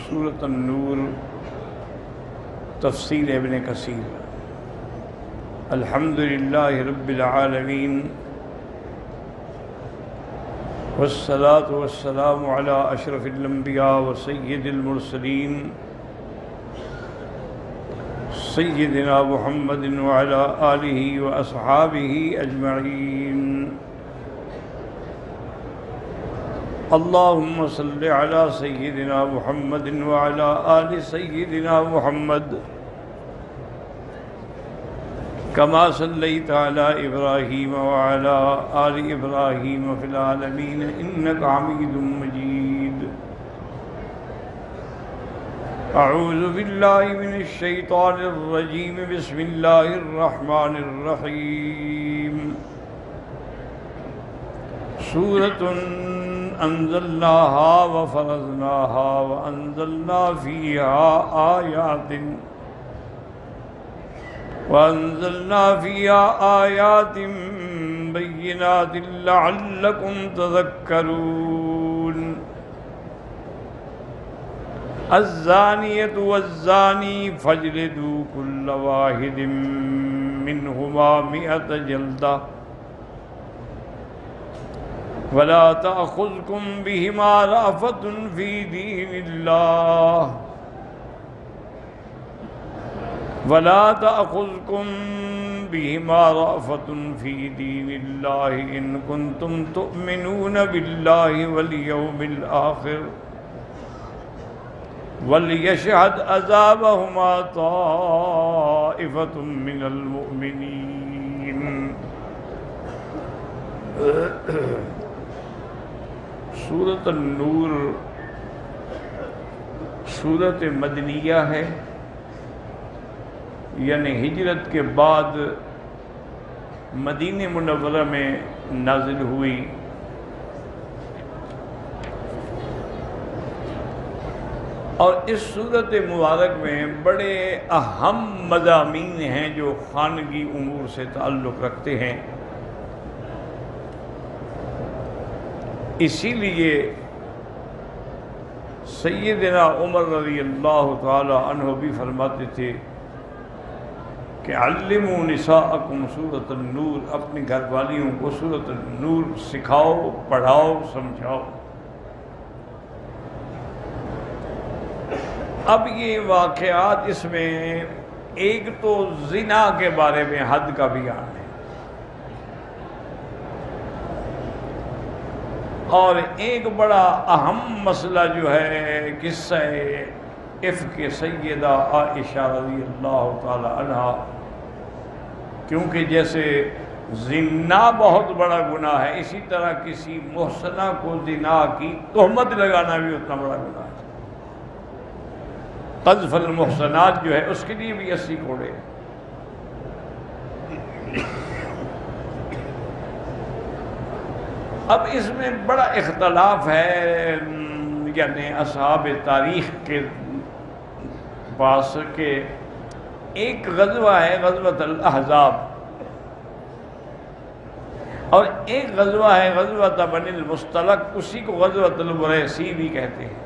سورۃ النور تفسیر ابن کثیر۔ الحمدللہ رب العالمین والصلاة والسلام علی اشرف الانبیاء وسید المرسلین سیدنا محمد وعلی آلہ واصحابہ اجمعین۔ اللہم صل علی سیدنا محمد وعلی آل سیدنا محمد کما صلیت علی ابراہیم وعلی آل ابراہیم فی العالمین انک حمید مجید۔ اعوذ باللہ من الشیطان الرجیم، بسم اللہ الرحمن الرحیم۔ سورۃ انزلناها وفرضناها وانزلنا فيها آيات بينات لعلكم تذكرون۔ الزانية والزاني فاجلدوا كل واحد منهما 100 جلدة ولا تأخذكم بهما رأفة في دين الله إن كنتم تؤمنون بالله واليوم الآخر وليشهد عذابهما طائفة من المؤمنين۔ سورۃ النور سورۃ مدنیہ ہے، یعنی ہجرت کے بعد مدینہ منورہ میں نازل ہوئی، اور اس سورۃ مبارک میں بڑے اہم مضامین ہیں جو خانگی امور سے تعلق رکھتے ہیں۔ اسی لیے سیدنا عمر رضی اللہ تعالی عنہ بھی فرماتے تھے کہ علموا نساءکم سورۃ النور، اپنی گھر والیوں کو سورۃ النور سکھاؤ، پڑھاؤ، سمجھاؤ۔ اب یہ واقعات اس میں ایک تو زنا کے بارے میں حد کا بیان ہے، اور ایک بڑا اہم مسئلہ جو ہے قصہ افک سیدہ عائشہ رضی اللہ تعالی عنہا، کیونکہ جیسے زنا بہت بڑا گناہ ہے، اسی طرح کسی محسنہ کو زنا کی تہمت لگانا بھی اتنا بڑا گناہ ہے۔ قذف المحسنات جو ہے اس کے لیے بھی 80 کوڑے۔ اب اس میں بڑا اختلاف ہے، یعنی اصحاب تاریخ کے پاس، کہ ایک غزوہ ہے غزوۃ الاحزاب، اور ایک غزوہ ہے غزوۃ بنی المصطلق، اسی کو غزوۃ المریسی بھی کہتے ہیں۔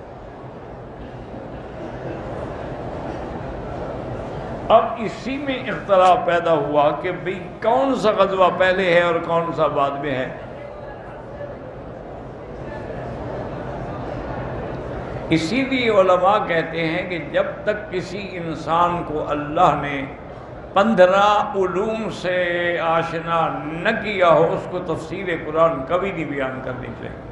اب اسی میں اختلاف پیدا ہوا کہ بھئی کون سا غزوہ پہلے ہے اور کون سا بعد میں ہے۔ اسی لیے علماء کہتے ہیں کہ جب تک کسی انسان کو اللہ نے 15 علوم سے آشنا نہ کیا ہو، اس کو تفسیر قرآن کبھی نہیں بیان کرنی چاہیے۔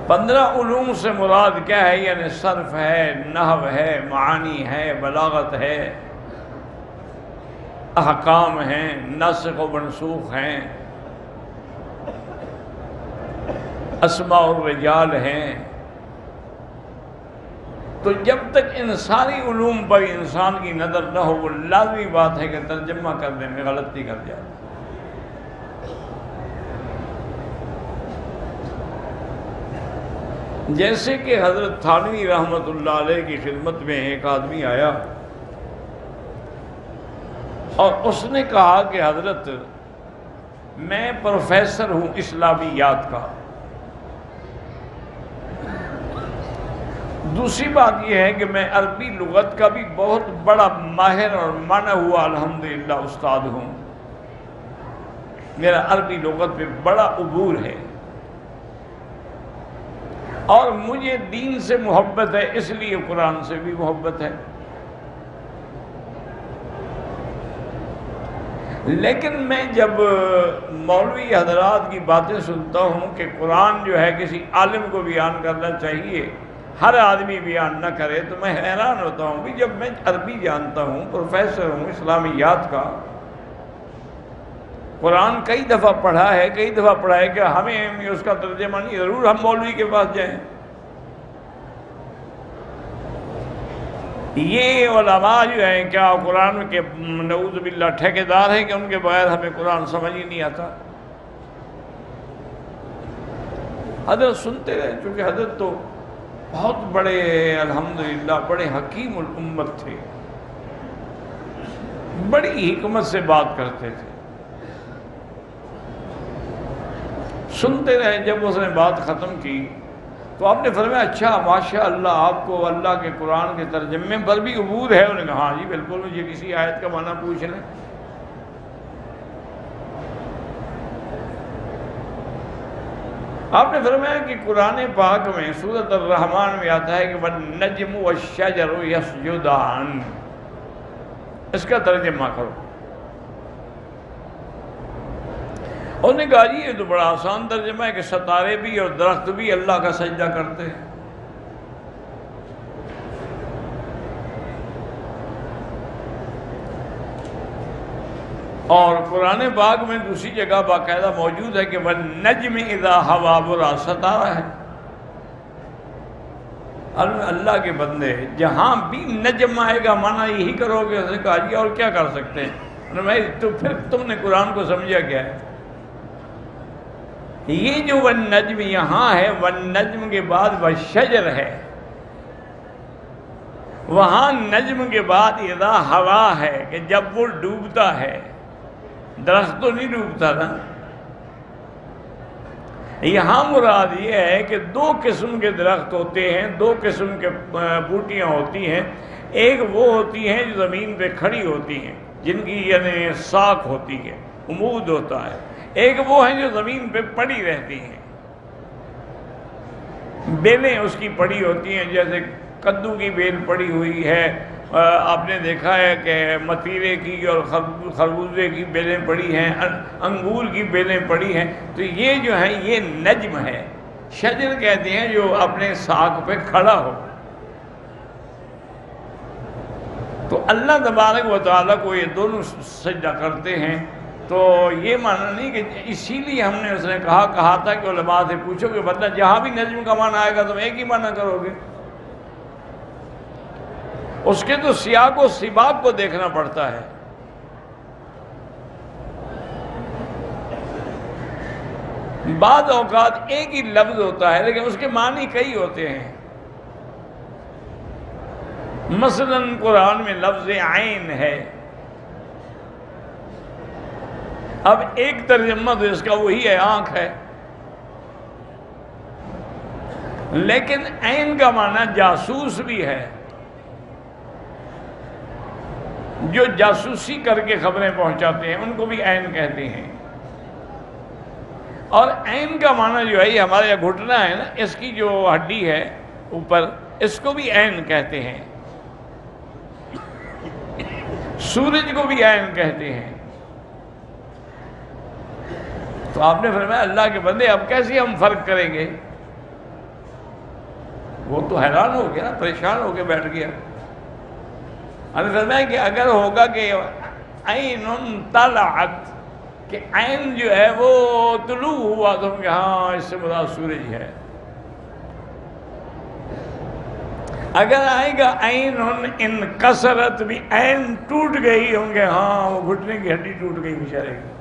پندرہ علوم سے مراد کیا ہے؟ یعنی صرف ہے، نحو ہے، معانی ہے، بلاغت ہے، احکام ہیں، ناسخ و منسوخ ہیں، اسماء الرجال ہیں۔ تو جب تک انسانی علوم پر انسان کی نظر نہ ہو، وہ لازمی بات ہے کہ ترجمہ کرنے میں غلطی کر جاتا ہے۔ جیسے کہ حضرت تھانوی رحمۃ اللہ علیہ کی خدمت میں ایک آدمی آیا اور اس نے کہا کہ حضرت میں پروفیسر ہوں اسلامیات کا، دوسری بات یہ ہے کہ میں عربی لغت کا بھی بہت بڑا ماہر اور مانا ہوا الحمدللہ استاد ہوں. میرا عربی لغت پہ بڑا عبور ہے اور مجھے دین سے محبت ہے، اس لیے قرآن سے بھی محبت ہے. لیکن میں جب مولوی حضرات کی باتیں سنتا ہوں کہ قرآن جو ہے کسی عالم کو بیان کرنا چاہیے، ہر آدمی بیان نہ کرے، تو میں حیران ہوتا ہوں. بھی جب میں عربی جانتا ہوں، پروفیسر ہوں اسلامیات کا، قرآن کئی دفعہ پڑھا ہے، کئی دفعہ پڑھا ہے کہ ہمیں اس کا ترجمہ نہیں، ضرور ہم مولوی کے پاس جائیں. یہ علماء جو ہیں کیا قرآن کے نعوذ باللہ ٹھیکیدار ہیں کہ ان کے بغیر ہمیں قرآن سمجھ ہی نہیں آتا؟ حضرت سنتے رہے، چونکہ حضرت تو بہت بڑے الحمدللہ بڑے حکیم الامت تھے، بڑی حکمت سے بات کرتے تھے. سنتے رہے. جب اس نے بات ختم کی تو آپ نے فرمایا اچھا ماشاء اللہ آپ کو اللہ کے قرآن کے ترجمے پر بھی عبور ہے؟ انہوں نے کہا ہاں جی بالکل، مجھے کسی آیت کا معنی پوچھ لیں. آپ نے فرمایا کہ قرآن پاک میں سورۃ الرحمن میں آتا ہے کہ وَالنَّجْمُ وَالشَّجَرُ يَسْجُدَانِ، اس کا ترجمہ کرو. انہوں نے کہا جی یہ تو بڑا آسان ترجمہ ہے کہ ستارے بھی اور درخت بھی اللہ کا سجدہ کرتے ہیں. اور قرآن پاک میں دوسری جگہ باقاعدہ موجود ہے کہ وَالنَّجْمِ إِذَا هَوَىٰ بُرَا، ستارہ ہے. اللہ کے بندے جہاں بھی نجم آئے گا مانا یہی کرو گے. اس نے کہا جی اور کیا کر سکتے ہیں؟ تو پھر تم نے قرآن کو سمجھا کیا ہے؟ یہ جو والنجم یہاں ہے، والنجم کے بعد والشجر ہے، وہاں نجم کے بعد اذا ہوا ہے کہ جب وہ ڈوبتا ہے. درخت تو نہیں ڈوبتا نا. یہاں مراد یہ ہے کہ دو قسم کے درخت ہوتے ہیں، دو قسم کے بوٹیاں ہوتی ہیں. ایک وہ ہوتی ہیں جو زمین پہ کھڑی ہوتی ہیں، جن کی یعنی ساکھ ہوتی ہے، عمود ہوتا ہے. ایک وہ ہیں جو زمین پہ پڑی رہتی ہیں، بیلیں اس کی پڑی ہوتی ہیں. جیسے کدو کی بیل پڑی ہوئی ہے، آپ نے دیکھا ہے کہ متیرے کی اور خربوزے کی بیلیں پڑی ہیں، انگور کی بیلیں پڑی ہیں. تو یہ جو ہیں یہ نجم ہے. شجر کہتے ہیں جو اپنے ساکھ پہ کھڑا ہو. تو اللہ تبارک و تعالیٰ کو یہ دونوں سجدہ کرتے ہیں. تو یہ معنی نہیں کہ اسی لیے ہم نے اس نے کہا تھا کہ علماء سے پوچھو کہ بندہ جہاں بھی نجم کا معنی آئے گا تم ایک ہی معنی کرو گے. اس کے تو سیاق و سباق کو دیکھنا پڑتا ہے. بعض اوقات ایک ہی لفظ ہوتا ہے لیکن اس کے معنی کئی ہوتے ہیں. مثلا قرآن میں لفظ عین ہے. اب ایک ترجمہ تو اس کا وہی ہے، آنکھ ہے. لیکن عین کا معنی جاسوس بھی ہے، جو جاسوسی کر کے خبریں پہنچاتے ہیں ان کو بھی عین کہتے ہیں. اور عین کا معنی جو ہے یہ ہمارے یہاں گھٹنا ہے نا، اس کی جو ہڈی ہے اوپر، اس کو بھی عین کہتے ہیں. سورج کو بھی عین کہتے ہیں. تو آپ نے فرمایا اللہ کے بندے اب کیسے ہم فرق کریں گے؟ وہ تو حیران ہو گیا نا، پریشان ہو کے بیٹھ گیا. ہم نے فرمایا کہ اگر ہوگا کہ عین طلعت، کہ عین جو ہے وہ طلوع ہوا، تو ہم کہ ہاں اس سے مراد سورج ہے. اگر آئے گا عین انکسرت، بھی عین ٹوٹ گئی، ہوں گے ہاں وہ گھٹنے کی ہڈی ٹوٹ گئی بیچارے کی.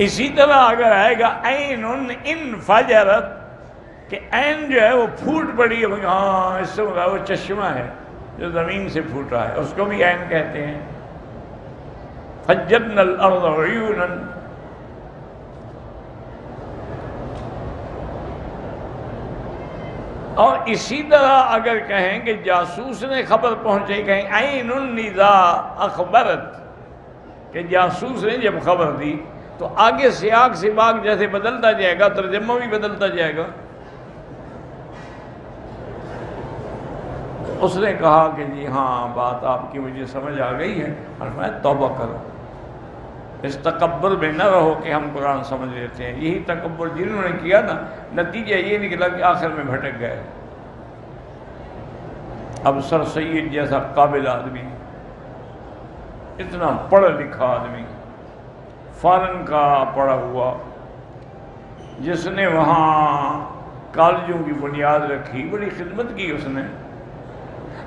اسی طرح اگر آئے گا عین انفجرت، کہ عین جو ہے وہ پھوٹ پڑی، ہاں اس سے مراد وہ چشمہ ہے جو زمین سے پھوٹا ہے، اس کو بھی عین کہتے ہیں. فجرنا الارض عیونا. اور اسی طرح اگر کہیں کہ جاسوس نے خبر پہنچائی، کہیں عین الندا اخبرت، کہ جاسوس نے جب خبر دی تو آگے سیاق سباق جیسے بدلتا جائے گا، ترجمہ بھی بدلتا جائے گا۔ اس نے کہا کہ جی ہاں بات آپ کی مجھے سمجھ آ گئی ہے، اور میں توبہ کروں، اس تکبر میں نہ رہو کہ ہم قرآن سمجھ لیتے ہیں۔ یہی تکبر جنہوں نے کیا نا، نتیجہ یہ نکلا کہ آخر میں بھٹک گئے۔ اب سر سید جیسا قابل آدمی، اتنا پڑھا لکھا آدمی، فارن کا پڑھا ہوا، جس نے وہاں کالجوں کی بنیاد رکھی، بڑی خدمت کی اس نے،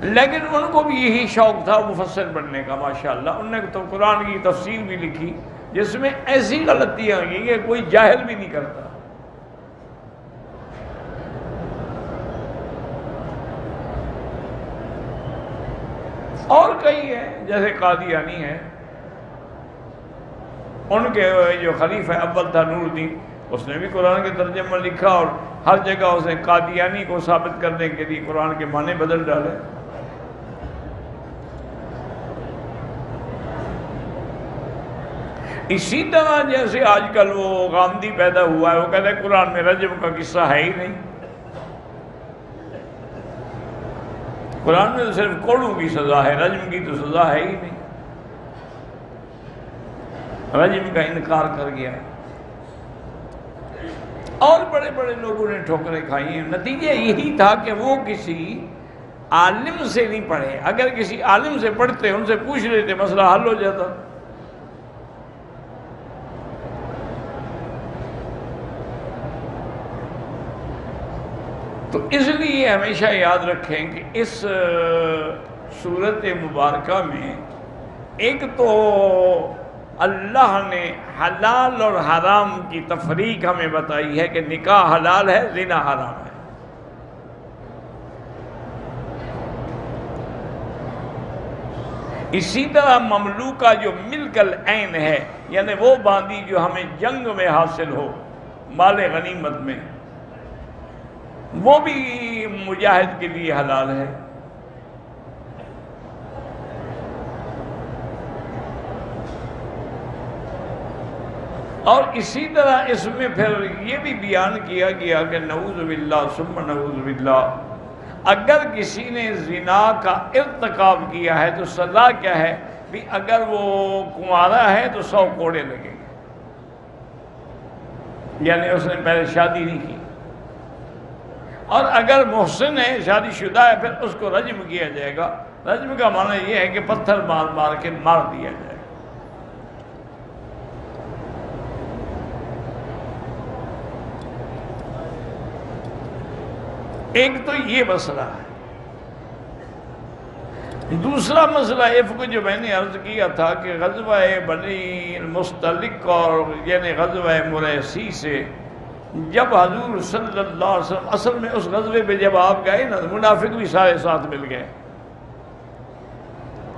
لیکن ان کو بھی یہی شوق تھا مفسر بننے کا۔ ماشاءاللہ انہوں نے تو قرآن کی تفسیر بھی لکھی جس میں ایسی غلطیاں ہیں کہ کوئی جاہل بھی نہیں کرتا۔ اور کئی ہیں جیسے قادیانی ہے، ان کے جو خلیفہ اول تھا نور الدین، اس نے بھی قرآن کے ترجمہ لکھا، اور ہر جگہ اس نے قادیانی کو ثابت کرنے کے لیے قرآن کے معنی بدل ڈالے۔ اسی طرح جیسے آج کل وہ غامدی پیدا ہوا ہے، وہ کہتا ہے قرآن میں رجم کا قصہ ہے ہی نہیں، قرآن میں تو صرف کوڑوں کی سزا ہے، رجم کی تو سزا ہے ہی نہیں، رجم کا انکار کر گیا۔ اور بڑے بڑے لوگوں نے ٹھوکریں کھائی ہیں۔ نتیجہ یہی تھا کہ وہ کسی عالم سے نہیں پڑھے، اگر کسی عالم سے پڑھتے، ان سے پوچھ لیتے، مسئلہ حل ہو جاتا۔ تو اس لیے ہمیشہ یاد رکھیں کہ اس سورت مبارکہ میں ایک تو اللہ نے حلال اور حرام کی تفریق ہمیں بتائی ہے کہ نکاح حلال ہے، زنا حرام ہے۔ اسی طرح مملوکہ جو ملک العین ہے، یعنی وہ باندی جو ہمیں جنگ میں حاصل ہو، مال غنیمت میں، وہ بھی مجاہد کے لیے حلال ہے۔ اور اسی طرح اس میں پھر یہ بھی بیان کیا گیا کہ نعوذ باللہ ثم نعوذ باللہ، اگر کسی نے زنا کا ارتکاب کیا ہے تو سزا کیا ہے؟ بھی اگر وہ کنوارا ہے تو 100 کوڑے لگیں گے، یعنی اس نے پہلے شادی نہیں کی، اور اگر محسن ہے، شادی شدہ ہے، پھر اس کو رجم کیا جائے گا۔ رجم کا معنی یہ ہے کہ پتھر مار مار کے مار دیا جائے گا۔ ایک تو یہ مسئلہ ہے۔ دوسرا مسئلہ عفق جو میں نے عرض کیا تھا کہ غزوہ بنی المصطلق اور یعنی غزوہ مریسی سے جب حضور صلی اللہ علیہ وسلم، اصل میں اس غزوے پہ جب آپ گئے نا، منافق بھی سارے ساتھ مل گئے،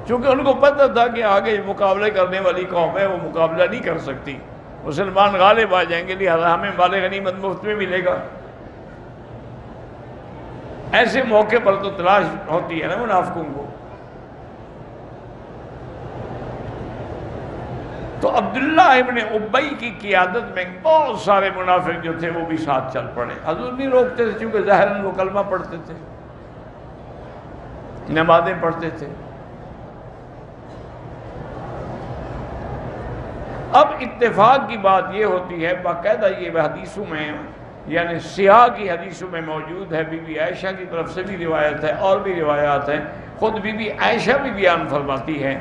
چونکہ ان کو پتہ تھا کہ آگے مقابلے کرنے والی قوم ہے، وہ مقابلہ نہیں کر سکتی، مسلمان غالب آ جائیں گے، لہذا ہمیں مال غنیمت مفت میں ملے گا۔ ایسے موقع پر تو تلاش ہوتی ہے نا منافقوں کو۔ تو عبداللہ ابن ابی کی قیادت میں بہت سارے منافق جو تھے وہ بھی ساتھ چل پڑے۔ حضور نہیں روکتے تھے چونکہ ظاہراً وہ کلمہ پڑھتے تھے، نمازیں پڑھتے تھے۔ اب اتفاق کی بات یہ ہوتی ہے، باقاعدہ یہ حدیثوں میں یعنی سیاہ کی حدیثوں میں موجود ہے، بی بی عائشہ کی طرف سے بھی روایت ہے اور بھی روایات ہیں، خود بی بی عائشہ بھی بیان فرماتی ہے۔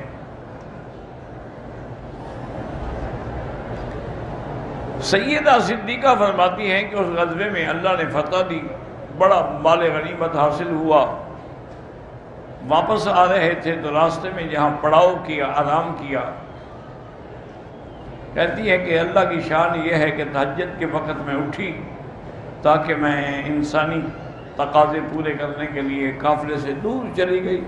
سیدہ صدیقہ فرماتی ہیں کہ اس غزوے میں اللہ نے فتح دی، بڑا مال غنیمت حاصل ہوا، واپس آ رہے تھے تو راستے میں جہاں پڑاؤ کیا، آرام کیا، کہتی ہے کہ اللہ کی شان یہ ہے کہ تہجد کے وقت میں اٹھی تاکہ میں انسانی تقاضے پورے کرنے کے لیے قافلے سے دور چلی گئی،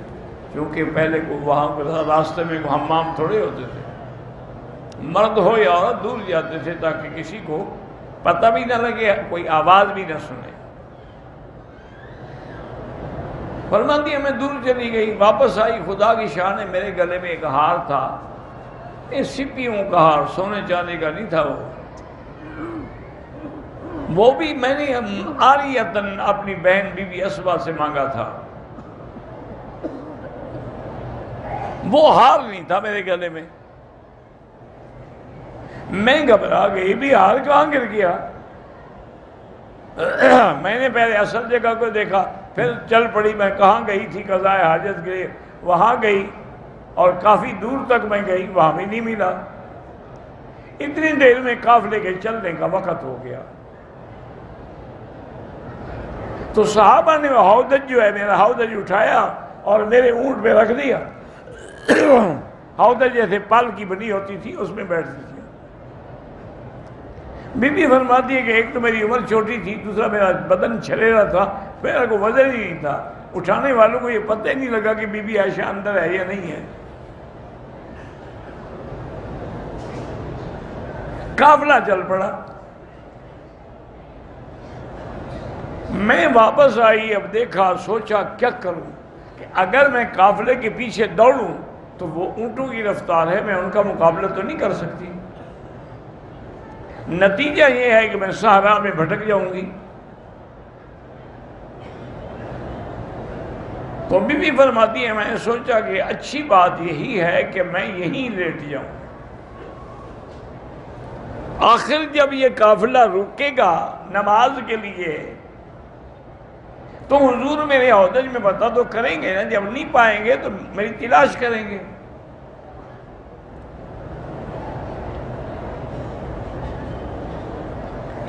کیونکہ پہلے کو وہاں راستے میں حمام تھوڑے ہوتے تھے، مرد ہو یا عورت دور جاتے تھے تاکہ کسی کو پتہ بھی نہ لگے، کوئی آواز بھی نہ سنے۔ فرماتی ہے میں دور چلی گئی، واپس آئی، خدا کی شان ہے میرے گلے میں ایک ہار تھا، سپیوں کا ہار، سونے چاندی کا نہیں تھا، وہ بھی میں نے عاریتاً اپنی بہن بی بی اسما سے مانگا تھا، وہ ہار نہیں تھا میرے گلے میں۔ میں گھبرا گئی، بھی ہار کہاں گر گیا؟ میں نے پہلے اصل جگہ کو دیکھا، پھر چل پڑی، میں کہاں گئی تھی قضاء حاجت کے لیے، وہاں گئی، اور کافی دور تک میں گئی، وہاں بھی نہیں ملا۔ اتنی دیر میں قافلے کے چلنے کا وقت ہو گیا، تو صحابہ نے ہودج جو ہے میرا ہودج اٹھایا اور میرے اونٹ پہ رکھ دیا۔ ہودج جیسے پال کی بنی ہوتی تھی، اس میں بیٹھ دی تھی۔ بی بی فرماتی ہے کہ ایک تو میری عمر چھوٹی تھی، دوسرا میرا بدن چھلیلا تھا، میرا کوئی وزن ہی نہیں تھا، اٹھانے والوں کو یہ پتہ ہی نہیں لگا کہ بی بی عائشہ اندر ہے یا نہیں ہے۔ قافلہ چل پڑا، میں واپس آئی، اب دیکھا، سوچا کیا کروں، کہ اگر میں قافلے کے پیچھے دوڑوں تو وہ اونٹوں کی رفتار ہے، میں ان کا مقابلہ تو نہیں کر سکتی، نتیجہ یہ ہے کہ میں صحرا میں بھٹک جاؤں گی۔ تو بی بی فرماتی ہے میں نے سوچا کہ اچھی بات یہی ہے کہ میں یہیں لیٹ جاؤں، آخر جب یہ قافلہ رکے گا نماز کے لیے تو حضور میرے ہودج میں پتہ تو کریں گے نا، جب نہیں پائیں گے تو میری تلاش کریں گے۔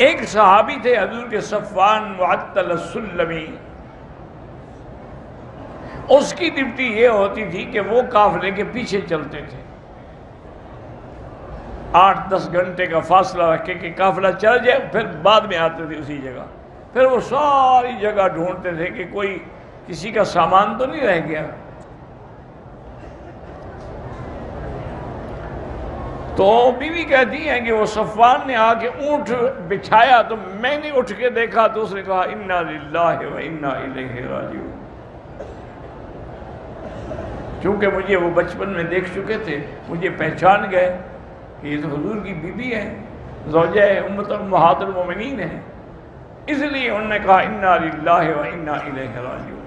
ایک صحابی تھے حضور کے، صفوان معطل السلمی، اس کی ڈیوٹی یہ ہوتی تھی کہ وہ قافلے کے پیچھے چلتے تھے، 8-10 گھنٹے کا فاصلہ رکھ کے کہ قافلہ چل جائے، پھر بعد میں آتے تھے اسی جگہ، پھر وہ ساری جگہ ڈھونڈتے تھے کہ کوئی کسی کا سامان تو نہیں رہ گیا۔ تو بیوی کہتی ہیں کہ وہ صفوان نے آ کے اونٹ بچھایا تو میں نے اٹھ کے دیکھا تو اس نے کہا انا للہ و انا الیہ راجعون، چونکہ مجھے وہ بچپن میں دیکھ چکے تھے، مجھے پہچان گئے کہ یہ تو حضور کی بیوی ہے، زوجہ امت امہات المومنین ہے، اس لیے انہوں نے کہا انا للہ و انا الیہ راجعون۔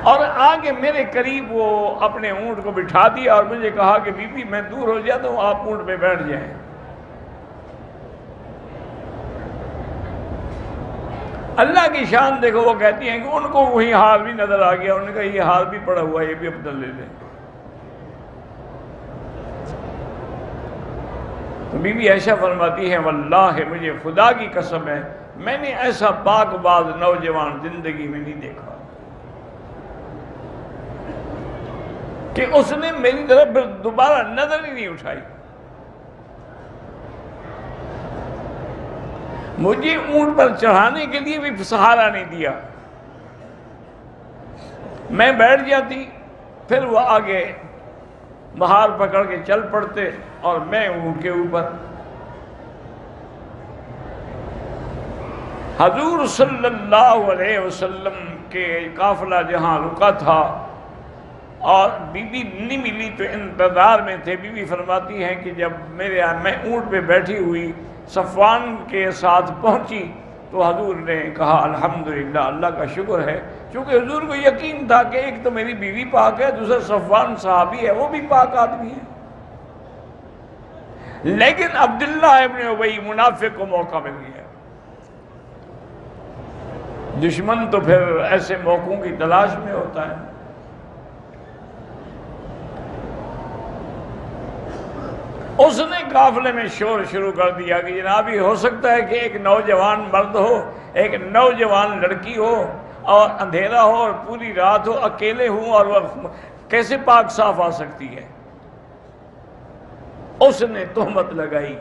اور آگے میرے قریب وہ اپنے اونٹ کو بٹھا دیا اور مجھے کہا کہ بی بی میں دور ہو جاتا ہوں، آپ اونٹ پہ بیٹھ جائیں۔ اللہ کی شان دیکھو، وہ کہتی ہیں کہ ان کو وہی ہار بھی نظر آ گیا، انہوں نے کہا یہ ہار بھی پڑا ہوا ہے، یہ بھی اپنا لے لیں۔ تو بی بی عائشہ فرماتی ہیں واللہ مجھے خدا کی قسم ہے میں نے ایسا پاک باز نوجوان زندگی میں نہیں دیکھا کہ اس نے میری طرف پھر دوبارہ نظر ہی نہیں اٹھائی، مجھے اونٹ پر چڑھانے کے لیے بھی سہارا نہیں دیا، میں بیٹھ جاتی، پھر وہ آگے مہار پکڑ کے چل پڑتے اور میں اونٹ کے اوپر۔ حضور صلی اللہ علیہ وسلم کے قافلہ جہاں رکا تھا اور بی بی نہیں ملی تو انتظار میں تھے، بی بی فرماتی ہیں کہ جب میں اونٹ پہ بیٹھی ہوئی صفوان کے ساتھ پہنچی تو حضور نے کہا الحمدللہ، اللہ کا شکر ہے، چونکہ حضور کو یقین تھا کہ ایک تو میری بیوی پاک ہے، دوسرا صفوان صحابی ہے، وہ بھی پاک آدمی ہے، لیکن عبداللہ ابن ابی منافق کو موقع مل گیا۔ دشمن تو پھر ایسے موقعوں کی تلاش میں ہوتا ہے۔ اس نے قافلے میں شور شروع کر دیا کہ جناب یہ ہو سکتا ہے کہ ایک نوجوان مرد ہو، ایک نوجوان لڑکی ہو اور اندھیرا ہو اور پوری رات ہو، اکیلے ہوں، اور وہ کیسے پاک صاف آ سکتی ہے؟ اس نے تہمت لگائی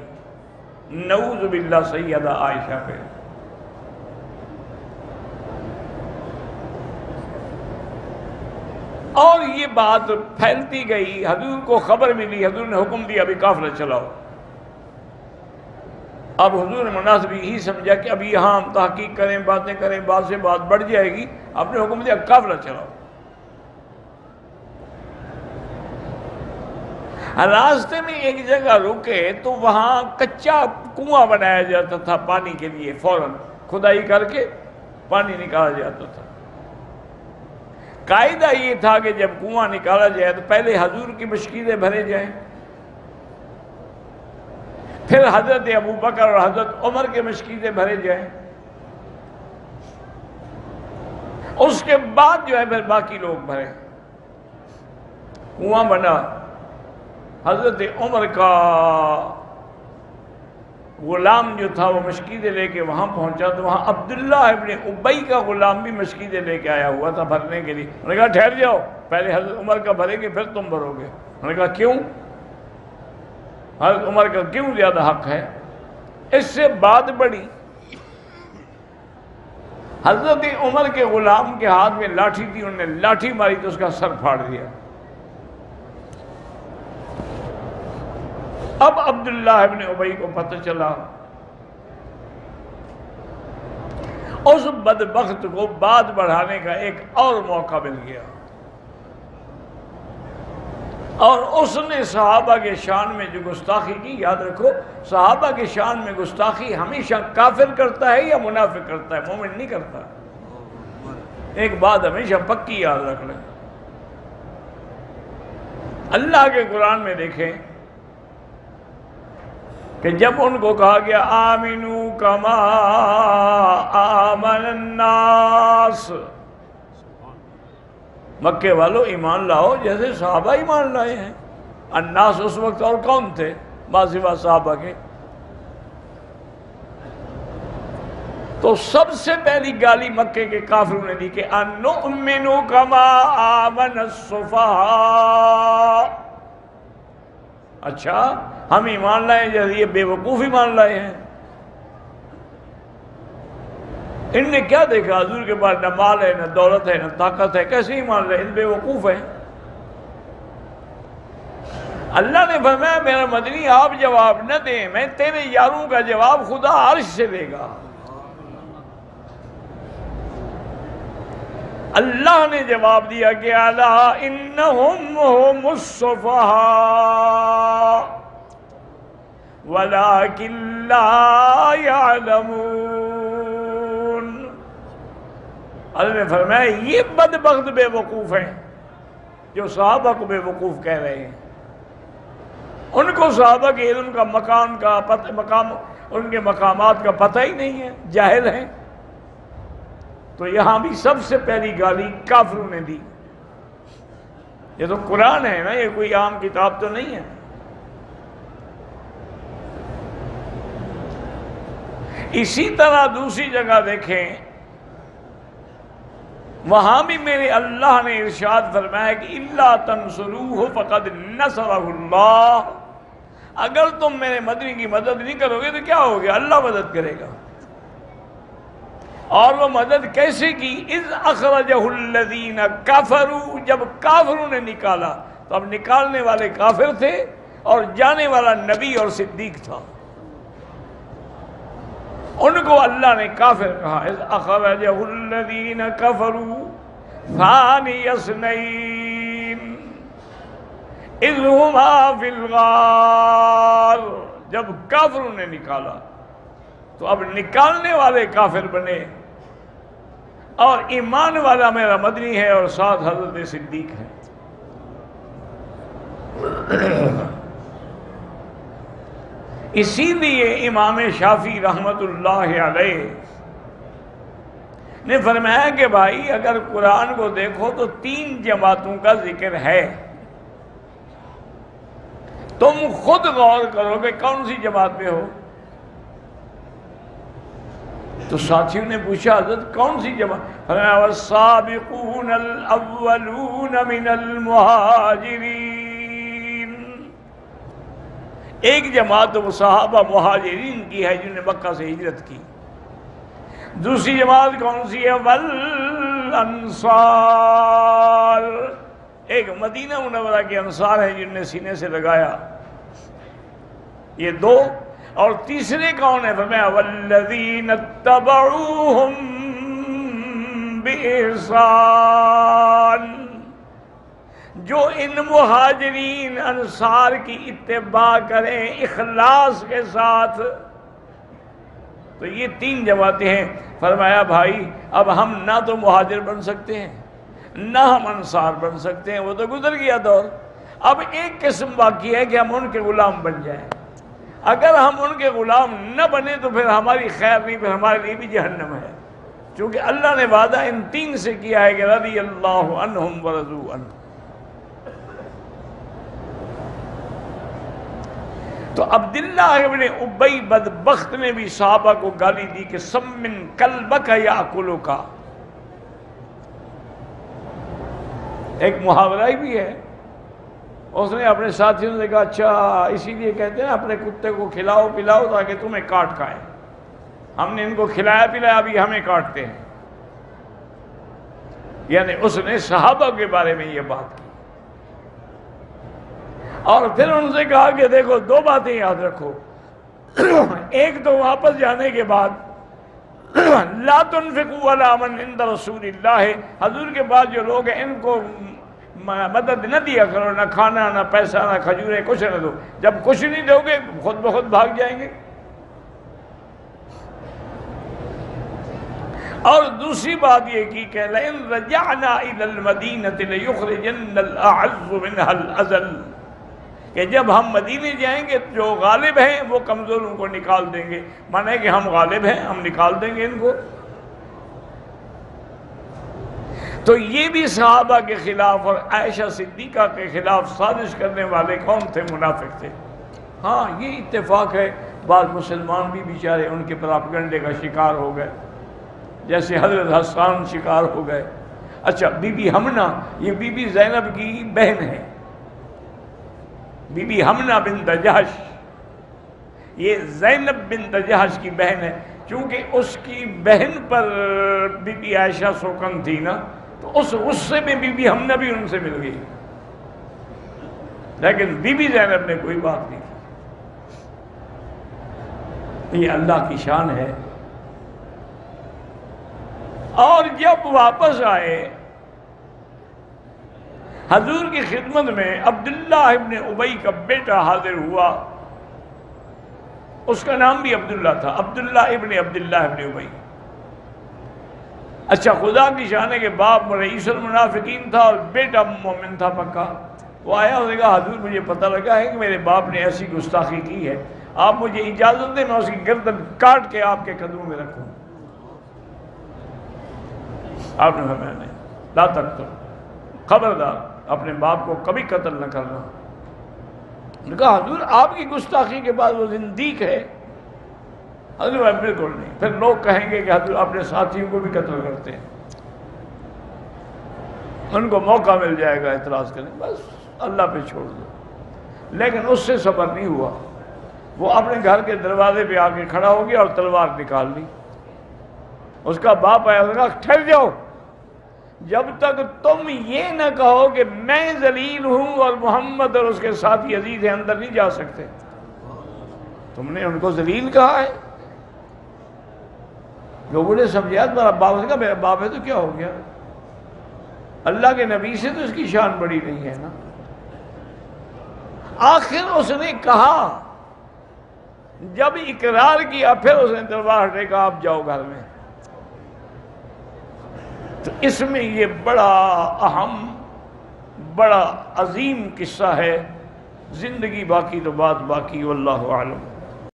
نعوذ باللہ سیدہ عائشہ پہ۔ اور یہ بات پھیلتی گئی، حضور کو خبر ملی، حضور نے حکم دیا ابھی قافلہ چلاؤ۔ اب حضور نے مناسب یہی سمجھا کہ اب یہاں ہم تحقیق کریں، باتیں کریں، بات سے بات بڑھ جائے گی، اپنے حکم دیا قافلہ چلاؤ۔ راستے میں ایک جگہ رکے تو وہاں کچا کنواں بنایا جاتا تھا پانی کے لیے، فوراً کھدائی کر کے پانی نکالا جاتا تھا۔ قاعدہ یہ تھا کہ جب کنواں نکالا جائے تو پہلے حضور کی مشکیزیں بھرے جائیں، پھر حضرت ابوبکر اور حضرت عمر کے مشکیزیں بھرے جائیں، اس کے بعد جو ہے پھر باقی لوگ بھریں۔ کنواں بنا، حضرت عمر کا غلام جو تھا وہ مشکیزیں لے کے وہاں پہنچا تو وہاں عبداللہ ابن ابی کا غلام بھی مشکیزیں لے کے آیا ہوا تھا بھرنے کے لیے۔ انہوں نے کہا ٹھہر جاؤ، پہلے حضرت عمر کا بھریں گے پھر تم بھرو گے۔ انہوں نے کہا کیوں؟ حضرت عمر کا کیوں زیادہ حق ہے؟ اس سے بات بڑی، حضرت عمر کے غلام کے ہاتھ میں لاٹھی تھی، انہوں نے لاٹھی ماری تو اس کا سر پھاڑ دیا۔ اب عبداللہ ابن ابی کو پتہ چلا، اس بدبخت کو بات بڑھانے کا ایک اور موقع مل گیا، اور اس نے صحابہ کے شان میں جو گستاخی کی، یاد رکھو صحابہ کے شان میں گستاخی ہمیشہ کافر کرتا ہے یا منافق کرتا ہے، مومن نہیں کرتا۔ ایک بات ہمیشہ پکی یاد رکھ لیں، اللہ کے قرآن میں دیکھیں کہ جب ان کو کہا گیا آمنو کما آمن الناس، مکے والو ایمان لاؤ جیسے صحابہ ایمان لائے ہیں۔ الناس اس وقت اور کون تھے ماسوا صحابہ کے؟ تو سب سے پہلی گالی مکے کے کافروں نے دی کہ انؤمن کما آمن السفہاء، اچھا ہم ایمان لائے جیسے یہ بے وقوف ایمان لائے ہیں۔ ان نے کیا دیکھا؟ حضور کے پاس نہ مال ہے، نہ دولت ہے، نہ طاقت ہے، کیسے ایمان لائے؟ ان بے وقوف ہیں۔ اللہ نے فرمایا میرا مدنی آپ جواب نہ دیں، میں تیرے یاروں کا جواب خدا عرش سے دے گا۔ اللہ نے جواب دیا کہ الا انہم هم السفہاء ولکن لا یعلمون۔ اللہ نے فرمایا یہ بدبخت بے وقوف ہیں جو صحابہ کو بے وقوف کہہ رہے ہیں۔ ان کو صحابہ کے علم کا مقام ان کے مقامات کا پتہ ہی نہیں ہے، جاہل ہیں۔ تو یہاں بھی سب سے پہلی گالی کافروں نے دی۔ یہ تو قرآن ہے نا، یہ کوئی عام کتاب تو نہیں ہے۔ اسی طرح دوسری جگہ دیکھیں، وہاں بھی میرے اللہ نے ارشاد فرمایا کہ الا تنصروہ فقد نصرہ اللہ، اگر تم میرے مدنی کی مدد نہیں کرو گے تو کیا ہو گیا؟ اللہ مدد کرے گا۔ اور وہ مدد کیسے کی؟ اذ اخرجہ الذین کفروا، جب کافروں نے نکالا تو اب نکالنے والے کافر تھے اور جانے والا نبی اور صدیق تھا، ان کو اللہ نے کافر کہا۔ اذ اخرجہ الذین کفروا ثانی اثنین اذ ہما فی الغار، جب کافروں نے نکالا تو اب نکالنے والے کافر بنے، اور ایمان والا میرا مدنی ہے اور ساتھ حضرت صدیق ہے۔ اسی لیے امام شافعی رحمت اللہ علیہ نے فرمایا کہ بھائی اگر قرآن کو دیکھو تو 3 جماعتوں کا ذکر ہے، تم خود غور کرو کہ کون سی جماعت میں ہو۔ تو ساتھیوں نے پوچھا حضرت کون سی جماعت؟ فرمایا والسابقون الاولون من المہاجرین، ایک جماعت تو وہ صحابہ مہاجرین کی ہے جنہوں نے مکہ سے ہجرت کی۔ دوسری جماعت کون سی ہے؟ والانصار، ایک مدینہ منورہ کے انصار ہیں جنہوں نے سینے سے لگایا۔ یہ 2، اور تیسرے کون ہے؟ فرمایا والذین اتبعوہم بإحسان، جو ان مہاجرین انصار کی اتباع کریں اخلاص کے ساتھ۔ تو یہ تین جماعتیں ہیں۔ فرمایا بھائی اب ہم نہ تو مہاجر بن سکتے ہیں نہ ہم انصار بن سکتے ہیں، وہ تو گزر گیا دور۔ اب ایک قسم باقی ہے کہ ہم ان کے غلام بن جائیں۔ اگر ہم ان کے غلام نہ بنے تو پھر ہماری خیر نہیں، پھر ہمارے لیے بھی جہنم ہے، چونکہ اللہ نے وعدہ ان تین سے کیا ہے کہ رضی اللہ عنہم ورضوا عنہ۔ تو عبداللہ ابن ابی بدبخت نے بھی صحابہ کو گالی دی کہ سمن کلبک یاکلک۔ ایک محاورہ بھی ہے، اس نے اپنے ساتھیوں سے کہا اچھا اسی لیے کہتے ہیں اپنے کتے کو کھلاؤ پلاؤ تاکہ تمہیں کاٹ کھائیں، ہم نے ان کو کھلایا پلایا ابھی ہمیں کاٹتے ہیں۔ یعنی اس نے صحابہ کے بارے میں یہ بات کی، اور پھر ان سے کہا کہ دیکھو دو باتیں یاد رکھو، ایک تو واپس جانے کے بعد لا تنفقوا علی من عند رسول اللہ، حضور کے بعد جو لوگ ہیں ان کو مدد نہ دیا کرو، نہ کھانا نہ پیسہ نہ کھجوریں، کچھ نہ دو، جب کچھ نہیں دو گے خود بخود بھاگ جائیں گے۔ اور دوسری بات یہ کی کہ لئن رجعنا الى المدینۃ لیخرجن الاعز منها الاذل، کہ جب ہم مدینے جائیں گے جو غالب ہیں وہ کمزوروں کو نکال دیں گے، مانا ہے کہ ہم غالب ہیں ہم نکال دیں گے ان کو۔ تو یہ بھی صحابہ کے خلاف اور عائشہ صدیقہ کے خلاف سازش کرنے والے کون تھے؟ منافق تھے۔ ہاں یہ اتفاق ہے بعض مسلمان بھی بیچارے ان کے پراپگنڈے کا شکار ہو گئے، جیسے حضرت حسان شکار ہو گئے۔ اچھا بی بی حمنہ، یہ بی بی زینب کی بہن ہے، بی بی حمنہ بنت جہش، یہ زینب بنت جہش کی بہن ہے، چونکہ اس کی بہن پر بی بی عائشہ سوکن تھی نا، تو اس غصے میں بی بی حمنہ بھی ان سے مل گئی، لیکن بی بی زینب نے کوئی بات نہیں کی۔ یہ اللہ کی شان ہے۔ اور جب واپس آئے حضور کی خدمت میں عبداللہ ابن ابی کا بیٹا حاضر ہوا، اس کا نام بھی عبداللہ تھا، عبداللہ ابن ابی۔ اچھا خدا کی شان ہے کہ باپ رئیس المنافقین تھا اور بیٹا مومن تھا پکا۔ وہ آیا اور نے کہا حضور مجھے پتہ لگا ہے کہ میرے باپ نے ایسی گستاخی کی ہے، آپ مجھے اجازت دیں میں اس کی گردن کاٹ کے آپ کے قدموں میں رکھوں۔ آپ نے فرمایا نہیں، لا تقتل، خبردار اپنے باپ کو کبھی قتل نہ کرنا۔ نے کہا حضور آپ کی گستاخی کے بعد وہ زندیق ہے؟ حضور بالکل نہیں، پھر لوگ کہیں گے کہ حضور اپنے ساتھیوں کو بھی قتل کرتے ہیں، ان کو موقع مل جائے گا اعتراض کرنے، بس اللہ پہ چھوڑ دو۔ لیکن اس سے صبر نہیں ہوا، وہ اپنے گھر کے دروازے پہ آ کے کھڑا ہو گیا اور تلوار نکال لی۔ اس کا باپ آیا اور کہا ٹھہر جاؤ، جب تک تم یہ نہ کہو کہ میں ذلیل ہوں اور محمد اور اس کے ساتھی عزیز ہیں اندر نہیں جا سکتے۔ تم نے ان کو ذلیل کہا ہے؟ لوگوں نے سمجھا تمہارا باپ نے کہا میرا باپ ہے تو کیا ہو گیا، اللہ کے نبی سے تو اس کی شان بڑی نہیں ہے نا۔ آخر اس نے کہا، جب اقرار کیا پھر اس نے تلوار ہٹے کہا آپ جاؤ گھر میں۔ تو اس میں یہ بڑا اہم بڑا عظیم قصہ ہے، زندگی باقی تو بات باقی، واللہ اعلم۔